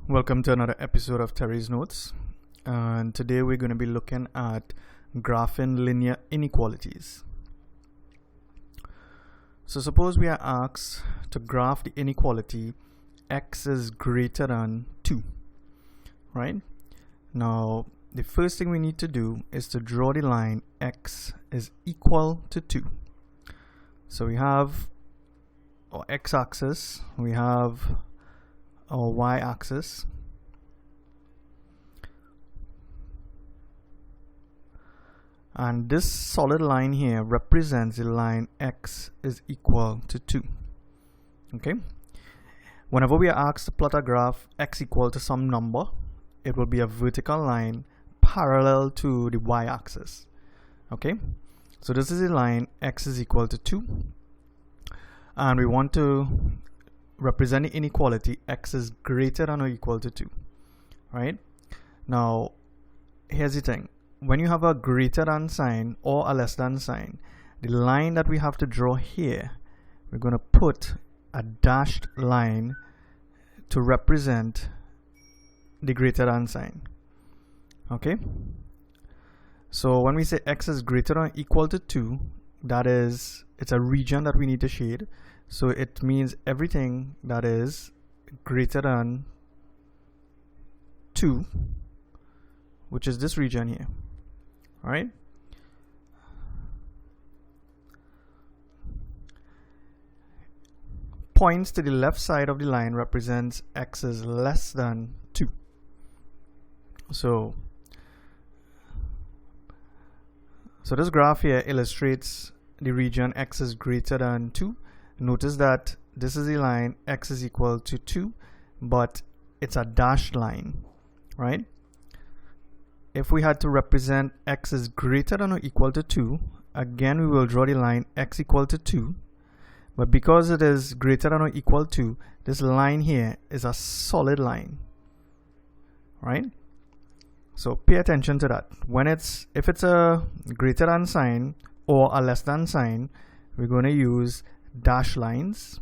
Welcome to another episode of Terry's Notes, and today we're going to be looking at graphing linear inequalities. So suppose we are asked to graph the inequality x is greater than 2, right? Now the first thing we need to do is to draw the line x is equal to 2. So we have our x-axis, we have our y-axis, and this solid line here represents the line x is equal to 2. Okay, whenever we are asked to plot a graph x equal to some number, it will be a vertical line parallel to the y-axis. Okay, so this is the line x is equal to 2, and we want to represent the inequality x is greater than or equal to 2, right? Now here's the thing, when you have a greater than sign or a less than sign, the line that we have to draw here, we're going to put a dashed line to represent the greater than sign. Okay, so when we say x is greater than or equal to 2, that is, it's a region that we need to shade. So it means everything that is greater than 2, which is this region here. All right. Points to the left side of the line represents x is less than 2. So this graph here illustrates the region x is greater than 2. Notice that this is the line x is equal to 2, but it's a dashed line, right? If we had to represent x is greater than or equal to 2, again we will draw the line x equal to 2, but because it is greater than or equal to, this line here is a solid line, right? So pay attention to that. If it's a greater than sign or a less than sign, we're going to use dash lines.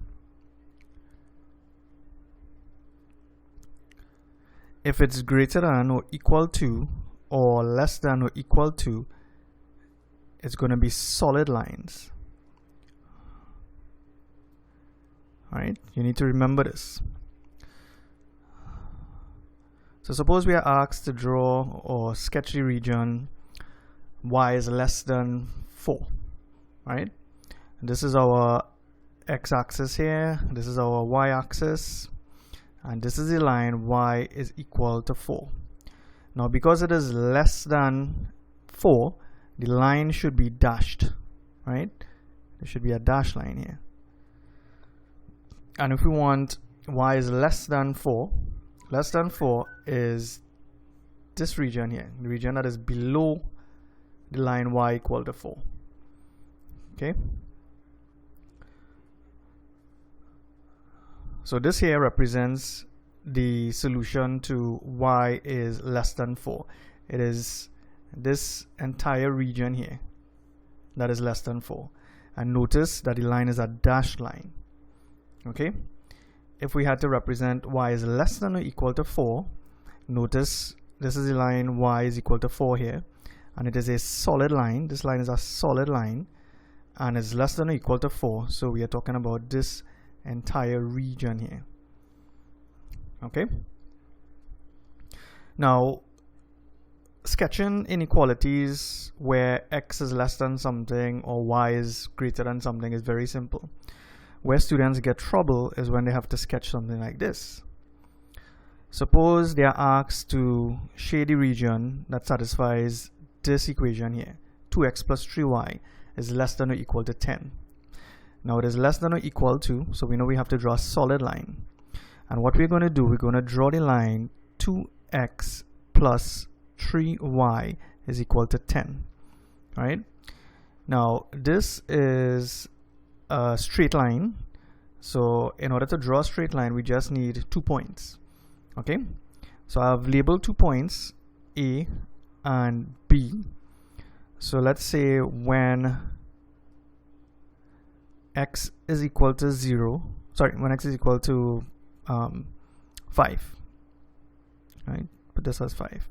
If it's greater than or equal to or less than or equal to, it's going to be solid lines. Alright, you need to remember this. So suppose we are asked to draw or sketch the region y is less than 4, right? This is our x-axis here, this is our y-axis, and this is the line y is equal to 4. Now because it is less than 4, the line should be dashed, right? There should be a dash line here. And if we want y is less than 4 is this region here, the region that is below the line y equal to 4. Okay, so this here represents the solution to y is less than 4. It is this entire region here that is less than 4, and notice that the line is a dashed line. Okay, if we had to represent y is less than or equal to 4, notice this is the line y is equal to 4 here, and it is a solid line. This line is a solid line and is less than or equal to 4, so we are talking about this entire region here. Okay, now sketching inequalities where x is less than something or y is greater than something is very simple. Where students get trouble is when they have to sketch something like this. Suppose they are asked to shade the region that satisfies this equation here, 2x plus 3y is less than or equal to 10. Now it is less than or equal to, so we know we have to draw a solid line. And what we're going to do, we're going to draw the line 2x plus 3y is equal to 10. Alright? Now this is a straight line. So in order to draw a straight line, we just need 2 points. Okay? So I've labeled 2 points, A and B. So let's say when x is equal to 0, sorry, when x is equal to 5, right? Put this as 5,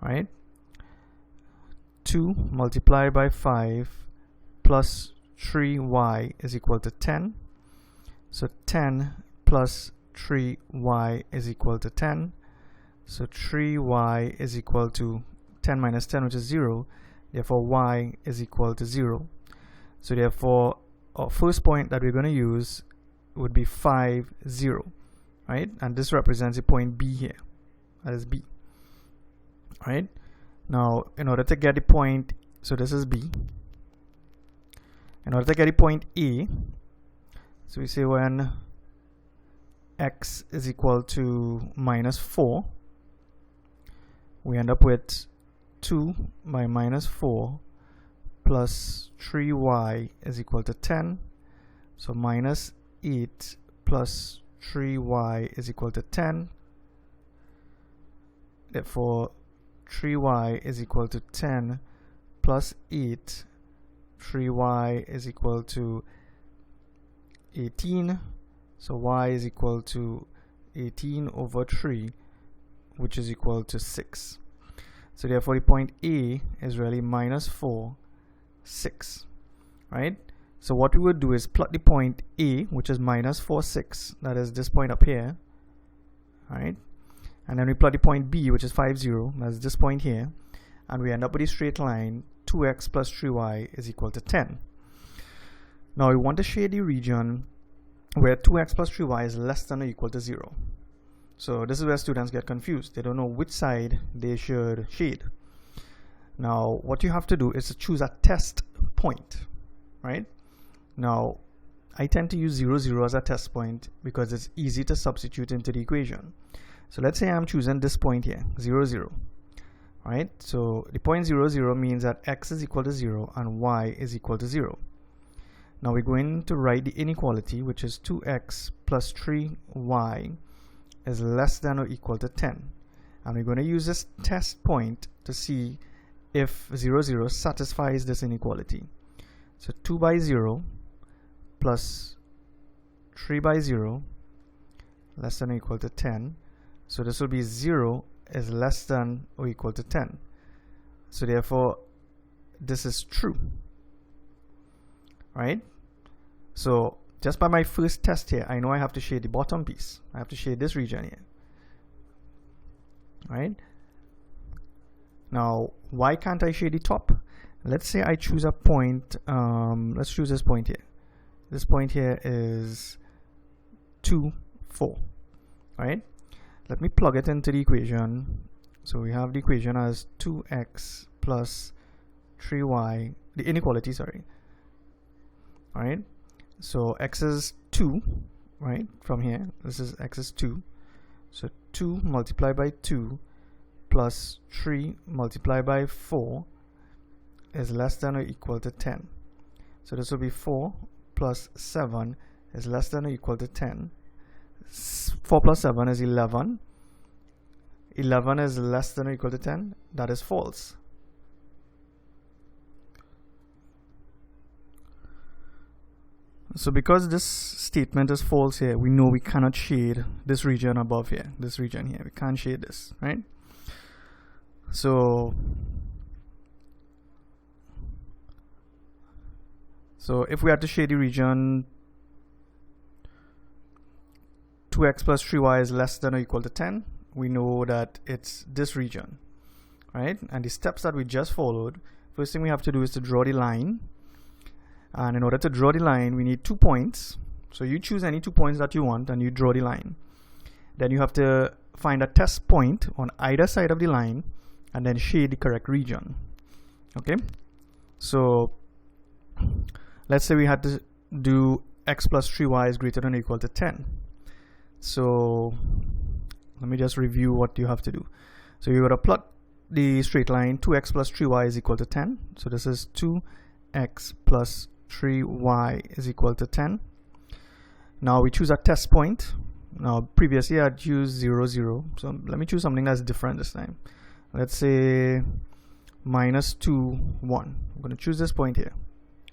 right? 2 multiplied by 5 plus 3y is equal to 10. So 10 plus 3y is equal to 10. So 3y is equal to 10 minus 10, which is 0. Therefore, y is equal to 0. So therefore, our first point that we're going to use would be 5, 0, right? And this represents a point B here. That is B, right? Now, in order to get the point, so this is B. In order to get the point A, so we say when x is equal to minus 4, we end up with 2 by minus 4 plus 3y is equal to 10. So minus 8 plus 3y is equal to 10. Therefore, 3y is equal to 10 plus 8. 3y is equal to 18. So y is equal to 18 over 3, which is equal to 6. So therefore, the point A is really minus 4, 6, right? So what we would do is plot the point A, which is minus 4, 6. That is this point up here, right? And then we plot the point B, which is 5, 0. That's this point here. And we end up with a straight line, 2x plus 3y is equal to 10. Now we want to shade the region where 2x plus 3y is less than or equal to 0. So this is where students get confused. They don't know which side they should shade. Now what you have to do is to choose a test point, right? Now I tend to use 0, 0 as a test point because it's easy to substitute into the equation. So let's say I'm choosing this point here, 0, 0, right? So the point 0, 0 means that x is equal to 0 and y is equal to 0. Now we're going to write the inequality, which is 2x plus 3y is less than or equal to 10. And we're going to use this test point to see if 0, 0 satisfies this inequality. So 2 by 0 plus 3 by 0 less than or equal to 10. So this will be 0 is less than or equal to 10. So therefore, this is true, right? So just by my first test here, I know I have to shade the bottom piece. I have to shade this region here, right? Now, why can't I shade the top? Let's say I choose a point. Let's choose this point here. This point here is 2, 4, right? Let me plug it into the equation. So we have the equation as 2x plus 3y, the inequality, sorry. All right. So x is 2, right? From here, this is x is 2. So 2 multiplied by 2 plus 3 multiplied by 4 is less than or equal to 10. So this will be 4 plus 7 is less than or equal to 10. 4 plus 7 is 11. 11 is less than or equal to 10. That is false. So because this statement is false here, we know we cannot shade this region above here, this region here. We can't shade this, right? So if we had to shade the region 2x plus 3y is less than or equal to 10, we know that it's this region, right? And the steps that we just followed, first thing we have to do is to draw the line. And in order to draw the line, we need 2 points. So you choose any 2 points that you want and you draw the line. Then you have to find a test point on either side of the line and then shade the correct region. Okay? So let's say we had to do x plus 3y is greater than or equal to 10. So let me just review what you have to do. So you're going to plot the straight line 2x plus 3y is equal to 10. So this is 2x plus 3y is equal to 10. Now we choose a test point. Now previously I'd used 0, 0. So let me choose something that's different this time. Let's say minus 2, 1. I'm going to choose this point here.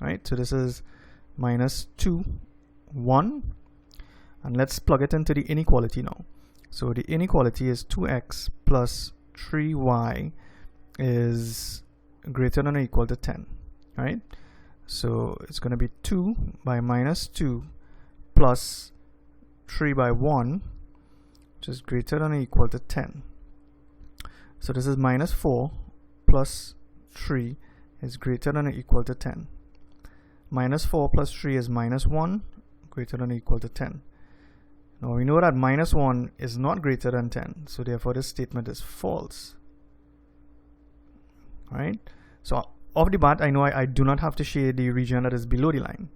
Right? So this is minus 2, 1. And let's plug it into the inequality now. So the inequality is 2x plus 3y is greater than or equal to 10, right? So it's going to be 2 by minus 2 plus 3 by 1, which is greater than or equal to 10. So this is minus 4 plus 3 is greater than or equal to 10. Minus 4 plus 3 is minus 1, greater than or equal to 10. Now we know that minus 1 is not greater than 10, so therefore this statement is false. Right? So off the bat, I know I do not have to shade the region that is below the line.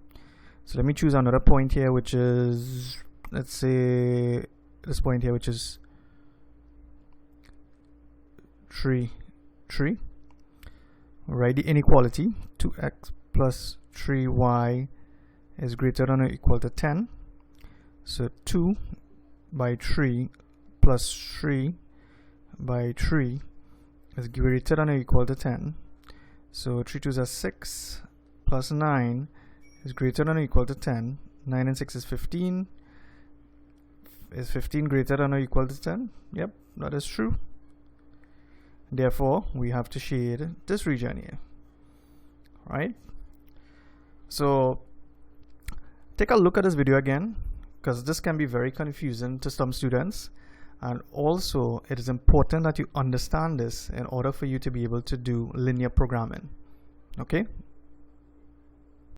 So let me choose another point here, which is, let's say, this point here, which is 3. Write the inequality, 2x plus 3y is greater than or equal to 10. So 2 by 3 plus 3 by 3 is greater than or equal to 10. So 3 2s are 6 plus 9 is greater than or equal to 10. 9 and 6 is 15. Is 15 greater than or equal to 10? Yep, that is true. Therefore, we have to shade this region here. Right? So take a look at this video again, because this can be very confusing to some students, and also it is important that you understand this in order for you to be able to do linear programming. Okay,